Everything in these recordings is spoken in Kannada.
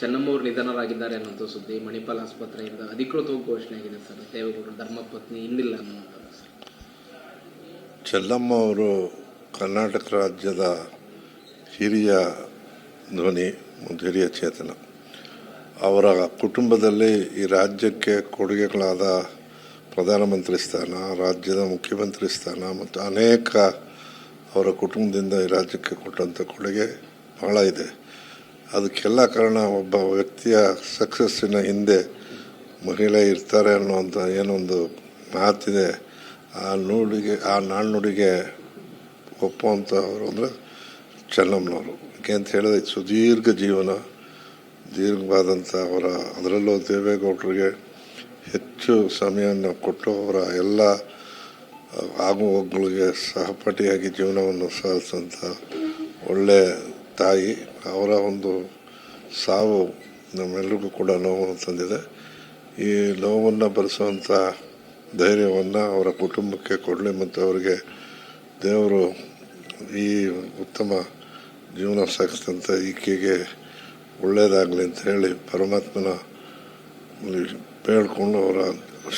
ಚೆನ್ನಮ್ಮವ್ರು ನಿಧನರಾಗಿದ್ದಾರೆ ಅನ್ನೋಂಥ ಸುದ್ದಿ ಮಣಿಪಾಲ್ ಆಸ್ಪತ್ರೆಯಿಂದ ಅಧಿಕೃತವಾಗಿ ಘೋಷಣೆ ಆಗಿದೆ ಸರ್. ದೇವೇಗೌಡರ ಧರ್ಮಪತ್ನಿ ಇನ್ನಿಲ್ಲ ಅನ್ನುವಂಥದ್ದು ಸರ್. ಚೆನ್ನಮ್ಮ ಅವರು ಕರ್ನಾಟಕ ರಾಜ್ಯದ ಹಿರಿಯ ಧ್ವನಿ ಮತ್ತು ಹಿರಿಯ ಚೇತನ. ಅವರ ಕುಟುಂಬದಲ್ಲಿ ಈ ರಾಜ್ಯಕ್ಕೆ ಕೊಡುಗೆಗಳಾದ ಪ್ರಧಾನಮಂತ್ರಿ ಸ್ಥಾನ, ರಾಜ್ಯದ ಮುಖ್ಯಮಂತ್ರಿ ಸ್ಥಾನ ಮತ್ತು ಅನೇಕ ಅವರ ಕುಟುಂಬದಿಂದ ಈ ರಾಜ್ಯಕ್ಕೆ ಕೊಟ್ಟಂಥ ಕೊಡುಗೆ ಬಹಳ ಇದೆ. ಅದಕ್ಕೆಲ್ಲ ಕಾರಣ ಒಬ್ಬ ವ್ಯಕ್ತಿಯ ಸಕ್ಸಸ್ಸಿನ ಹಿಂದೆ ಮಹಿಳೆ ಇರ್ತಾರೆ ಅನ್ನುವಂಥ ಏನೊಂದು ಮಾತಿದೆ. ಆ ನಾಣ್ಣುಡಿಗೆ ಒಪ್ಪುವಂಥವ್ರು ಅಂದರೆ ಚೆನ್ನಮ್ಮನವರು. ಯಾಕೆ ಅಂತ ಹೇಳಿದ್ರೆ ಸುದೀರ್ಘ ಜೀವನ, ದೀರ್ಘವಾದಂಥ ಅದರಲ್ಲೂ ದೇವೇಗೌಡರಿಗೆ ಹೆಚ್ಚು ಸಮಯವನ್ನು ಕೊಟ್ಟು ಅವರ ಎಲ್ಲ ಆಗುಹೋಗುಗಳಿಗೆ ಸಹಪಾಠಿಯಾಗಿ ಜೀವನವನ್ನು ಸಾಧಿಸಿದಂಥ ಒಳ್ಳೆಯ ತಾಯಿ. ಅವರ ಒಂದು ಸಾವು ನಮ್ಮೆಲ್ಲರಿಗೂ ಕೂಡ ನೋವನ್ನು ತಂದಿದೆ. ಈ ನೋವನ್ನು ಭರಿಸುವಂಥ ಧೈರ್ಯವನ್ನು ಅವರ ಕುಟುಂಬಕ್ಕೆ ಕೊಡಲಿ ಮತ್ತು ಅವರಿಗೆ ದೇವರು ಈ ಉತ್ತಮ ಜೀವನ ಸಾಗಿಸಿದಂಥ ಈಕೆಗೆ ಒಳ್ಳೆಯದಾಗಲಿ ಅಂತ ಹೇಳಿ ಪರಮಾತ್ಮನ ಬೇಡ್ಕೊಂಡು ಅವರ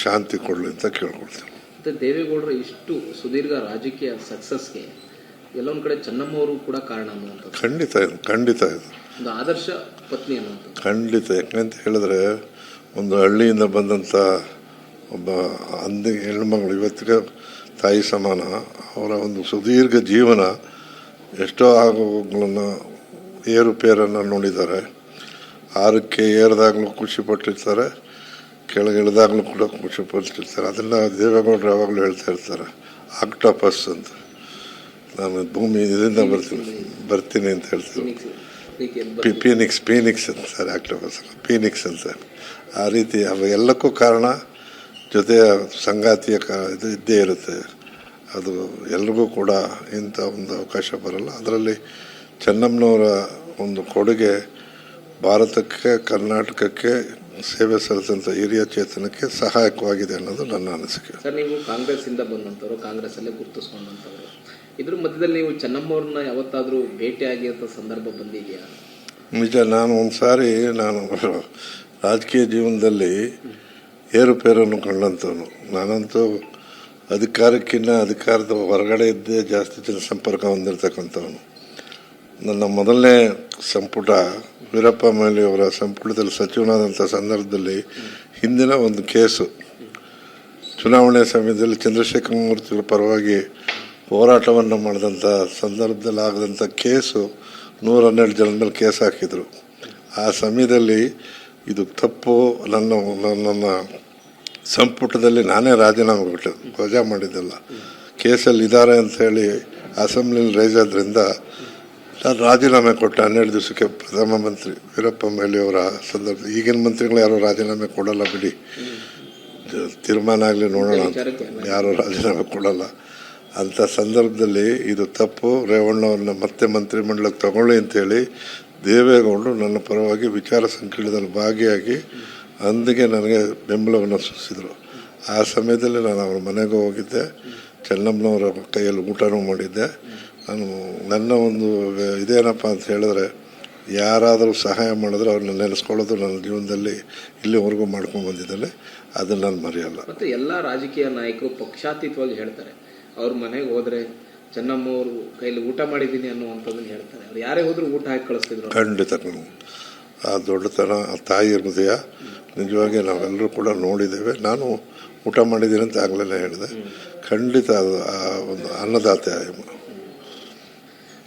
ಶಾಂತಿ ಕೊಡಲಿ ಅಂತ ಕೇಳ್ಕೊಳ್ತೇನೆ. ಮತ್ತು ದೇವೇಗೌಡರ ಇಷ್ಟು ಸುದೀರ್ಘ ರಾಜಕೀಯ ಸಕ್ಸಸ್ಗೆ ಎಲ್ಲೊಂದು ಕಡೆ ಚೆನ್ನಮ್ಮವರು ಕೂಡ ಕಾರಣ ಅನ್ನುವಂಥದ್ದು ಖಂಡಿತ ಇದು ಒಂದು ಆದರ್ಶ ಪತ್ನಿ ಅನ್ನುವಂಥದ್ದು ಖಂಡಿತ. ಯಾಕಂತ ಹೇಳಿದ್ರೆ ಒಂದು ಹಳ್ಳಿಯಿಂದ ಬಂದಂಥ ಒಬ್ಬ ಹೆಣ್ಮಗಳು ಇವತ್ತಿಗೆ ತಾಯಿ ಸಮಾನ. ಅವರ ಒಂದು ಸುದೀರ್ಘ ಜೀವನ ಎಷ್ಟೋ ಆಗುಗಳನ್ನು ಏರುಪೇರನ್ನು ನೋಡಿದ್ದಾರೆ. ಆರಕ್ಕೆ ಏರಿದಾಗಲೂ ಖುಷಿ ಪಟ್ಟಿರ್ತಾರೆ, ಕೆಳಗಿಳಿದಾಗಲೂ ಕೂಡ ಖುಷಿ ಪಟ್ಟಿರ್ತಾರೆ. ಅದನ್ನು ದೇವೇಗೌಡರು ಯಾವಾಗಲೂ ಹೇಳ್ತಾ ಇರ್ತಾರೆ, ಆಕ್ಟೋಪಸ್ ಅಂತ. ನಾನು ಭೂಮಿ ಇದರಿಂದ ಬರ್ತೀನಿ ಅಂತ ಹೇಳ್ತೀನಿ. ಪೀನಿಕ್ಸ್ ಅಂತ ಸರ್, ಆಕ್ಟೋಪಸ್ ಪೀನಿಕ್ಸ್ ಅಂತ. ಆ ರೀತಿ ಎಲ್ಲಕ್ಕೂ ಕಾರಣ ಜೊತೆಯ ಸಂಗಾತಿಯ ಇದು ಇದ್ದೇ ಇರುತ್ತೆ. ಅದು ಎಲ್ರಿಗೂ ಕೂಡ ಇಂಥ ಒಂದು ಅವಕಾಶ ಬರಲ್ಲ. ಅದರಲ್ಲಿ ಚೆನ್ನಮ್ಮನವರ ಒಂದು ಕೊಡುಗೆ ಭಾರತಕ್ಕೆ, ಕರ್ನಾಟಕಕ್ಕೆ ಸೇವೆ ಸಲ್ಲಿಸಿದಂಥ ಹಿರಿಯ ಚೇತನಕ್ಕೆ ಸಹಾಯಕವಾಗಿದೆ ಅನ್ನೋದು ನನ್ನ ಅನಿಸಿಕೆ. ಸರ್, ನೀವು ಕಾಂಗ್ರೆಸ್ಸಿಂದ ಬಂದಂಥವ್ರು, ಕಾಂಗ್ರೆಸ್ಸಲ್ಲೇ ಗುರುತಿಸ್ಕೊಂಡಂಥವ್ರು, ಇದ್ರ ಮಧ್ಯದಲ್ಲಿ ನೀವು ಚೆನ್ನಮ್ಮವ್ರನ್ನ ಯಾವತ್ತಾದರೂ ಭೇಟಿಯಾಗಿರೋ ಸಂದರ್ಭ ಬಂದಿದೆಯಾ? ನಿಜ. ನಾನು ಒಂದು ಸಾರಿ ರಾಜಕೀಯ ಜೀವನದಲ್ಲಿ ಏರುಪೇರನ್ನು ಕಂಡಂಥವನು. ನಾನಂತೂ ಅಧಿಕಾರದ ಹೊರಗಡೆ ಇದ್ದೇ ಜಾಸ್ತಿ ಜನ ಸಂಪರ್ಕ ಹೊಂದಿರತಕ್ಕಂಥವನು. ನನ್ನ ಮೊದಲನೇ ಸಂಪುಟ ವೀರಪ್ಪ ಮೊಯ್ಲಿ ಅವರ ಸಂಪುಟದಲ್ಲಿ ಸಚಿವನಾದಂಥ ಸಂದರ್ಭದಲ್ಲಿ ಹಿಂದಿನ ಒಂದು ಕೇಸು, ಚುನಾವಣೆ ಸಮಯದಲ್ಲಿ ಚಂದ್ರಶೇಖರ ಮೂರ್ತಿಗಳ ಪರವಾಗಿ ಹೋರಾಟವನ್ನು ಮಾಡಿದಂಥ ಸಂದರ್ಭದಲ್ಲಿ ಆಗದಂಥ ಕೇಸು 112 ಜನ ಮೇಲೆ ಕೇಸ್ ಹಾಕಿದರು. ಆ ಸಮಯದಲ್ಲಿ ಇದು ತಪ್ಪು, ನನ್ನ ಸಂಪುಟದಲ್ಲಿ ನಾನೇ ರಾಜೀನಾಮೆ ಕೊಟ್ಟೆ, ವಜಾ ಮಾಡಿದ್ದೆಲ್ಲ. ಕೇಸಲ್ಲಿ ಇದ್ದಾರೆ ಅಂಥೇಳಿ ಅಸೆಂಬ್ಲಿಯಲ್ಲಿ ರೈಸ್ ಆದ್ರಿಂದ ನಾನು ರಾಜೀನಾಮೆ ಕೊಟ್ಟೆ 12 ದಿವಸಕ್ಕೆ. ಪ್ರಥಮ ಮಂತ್ರಿ ವೀರಪ್ಪ ಮೊಯ್ಲಿ ಅವರ ಸಂದರ್ಭ, ಈಗಿನ ಮಂತ್ರಿಗಳು ಯಾರು ರಾಜೀನಾಮೆ ಕೊಡಲ್ಲ ಬಿಡಿ, ತೀರ್ಮಾನ ಆಗಲಿ ನೋಡೋಣ ಅಂತ, ಯಾರು ರಾಜೀನಾಮೆ ಕೊಡಲ್ಲ. ಅಂಥ ಸಂದರ್ಭದಲ್ಲಿ ಇದು ತಪ್ಪು, ರೇವಣ್ಣವ್ರನ್ನ ಮತ್ತೆ ಮಂತ್ರಿಮಂಡಲಕ್ಕೆ ತಗೊಳ್ಳಿ ಅಂತೇಳಿ ದೇವೇಗೌಡರು ನನ್ನ ಪರವಾಗಿ ವಿಚಾರ ಸಂಕಿರಣದಲ್ಲಿ ಭಾಗಿಯಾಗಿ ಅಂದಿಗೆ ನನಗೆ ಬೆಂಬಲವನ್ನು ಸೂಚಿಸಿದರು. ಆ ಸಮಯದಲ್ಲಿ ನಾನು ಅವ್ರ ಮನೆಗೆ ಹೋಗಿದ್ದೆ, ಚೆನ್ನಮ್ಮನವರ ಕೈಯಲ್ಲಿ ಊಟನೂ ಮಾಡಿದ್ದೆ. ನನ್ನ ಒಂದು ಇದೇನಪ್ಪ ಅಂತ ಹೇಳಿದ್ರೆ, ಯಾರಾದರೂ ಸಹಾಯ ಮಾಡಿದ್ರೆ ಅವ್ರನ್ನ ನೆನೆಸ್ಕೊಳ್ಳೋದು ನನ್ನ ಜೀವನದಲ್ಲಿ ಇಲ್ಲಿವರೆಗೂ ಮಾಡ್ಕೊಂಡು ಬಂದಿದ್ದೇನೆ. ಅದನ್ನು ನಾನು ಮರೆಯಲ್ಲ. ಮತ್ತು ಎಲ್ಲ ರಾಜಕೀಯ ನಾಯಕರು ಪಕ್ಷಾತೀತವಾಗಿ ಹೇಳ್ತಾರೆ, ಅವ್ರ ಮನೆಗೆ ಹೋದರೆ ಚೆನ್ನಮ್ಮವ್ರು ಕೈಲಿ ಊಟ ಮಾಡಿದ್ದೀನಿ ಅನ್ನುವಂಥದ್ದನ್ನು ಹೇಳ್ತಾರೆ. ಅವ್ರು ಯಾರೇ ಹೋದರೂ ಊಟ ಹಾಕಿ ಕಳಿಸ್ತಿದ್ರು. ಖಂಡಿತ. ಆ ದೊಡ್ಡತನ, ಆ ತಾಯಿ ಹೃದಯ ನಿಜವಾಗಿ ನಾವೆಲ್ಲರೂ ಕೂಡ ನೋಡಿದ್ದೇವೆ. ನಾನು ಊಟ ಮಾಡಿದ್ದೀನಿ ಅಂತ ಆಗಲೇ ಹೇಳಿದೆ. ಖಂಡಿತ ಅದು ಆ ಒಂದು ಅನ್ನದಾತೆ.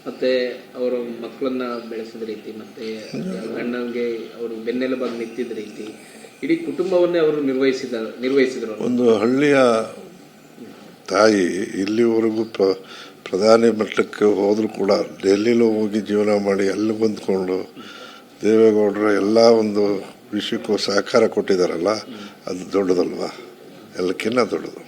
ಮತ್ತೆ ಅವರು ಮಕ್ಕಳನ್ನ ಬೆಳೆಸಿದ ರೀತಿ, ಮತ್ತೆ ಗಂಡನಿಗೆ ಅವರು ಬೆನ್ನೆಲುಬಾಗಿ ನಿಂತಿದ್ದ ರೀತಿ, ಇಡೀ ಕುಟುಂಬವನ್ನೇ ಅವರು ನಿರ್ವಹಿಸಿದರು. ಒಂದು ಹಳ್ಳಿಯ ತಾಯಿ ಇಲ್ಲಿವರೆಗೂ ಪ್ರಧಾನಿ ಮಟ್ಟಕ್ಕೆ ಹೋದರೂ ಕೂಡ ಡೆಲ್ಲಿಲೂ ಹೋಗಿ ಜೀವನ ಮಾಡಿ ಅಲ್ಲಿ ಬಂದ್ಕೊಂಡು ದೇವೇಗೌಡರ ಎಲ್ಲ ಒಂದು ವಿಷಯಕ್ಕೂ ಸಹಕಾರ ಕೊಟ್ಟಿದ್ದಾರಲ್ಲ, ಅದು ದೊಡ್ಡದಲ್ವಾ, ಎಲ್ಲಕ್ಕಿಂತ ದೊಡ್ಡದು.